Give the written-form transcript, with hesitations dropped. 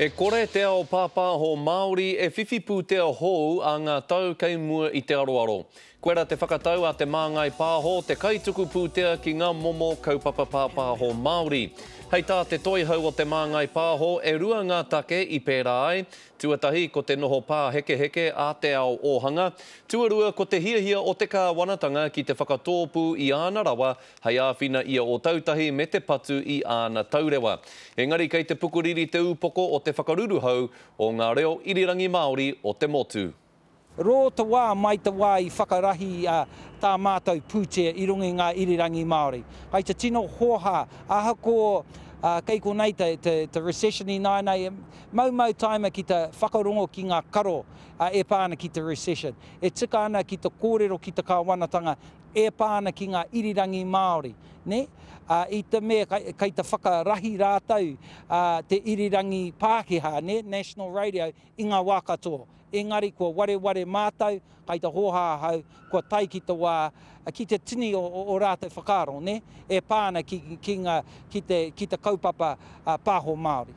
E kore te ao pāpāho Māori e whiwhipu te ao hou a ngā tau kei mua i te aroaro. Koera te whakatau a te māngai pāho, te kaituku pūtea ki ngā momo kaupapa pāpāho Māori. Hei tā te toihau o te māngai pāho, e rua ngā take i pērā ai, tuatahi ko te noho pā heke heke a te ao ohanga, tuarua ko te hiahia o te kāwanatanga ki te whakatōpu i āna rawa, hei āwhina ia o tautahi me te patu i āna taurewa. Engari kei te pukuriri te upoko o te whakaruruhau o ngā reo irirangi Māori o te motu. Ro te wā mai te wā i whakarahi tā mātou pūtea i rungi ngā irirangi Māori. Hei te tino hoha, ahako kei ko nei te recession i nānei, mau taima ki te whakarongo ki ngā karo e pāna ki te recession. E tika ana ki te kōrero ki te kāwanatanga e pāna ki ngā irirangi Māori. Ne? I te mea kei te whakarahi rātau te irirangi Pākehā, ne? National Radio, i ngā wā katoa. Engari, kua ware mātou, kei te hohāhau, kua tai ki te wā, ki te tini o rātou whakaro, ne? E pāna ki te kaupapa pāho Māori.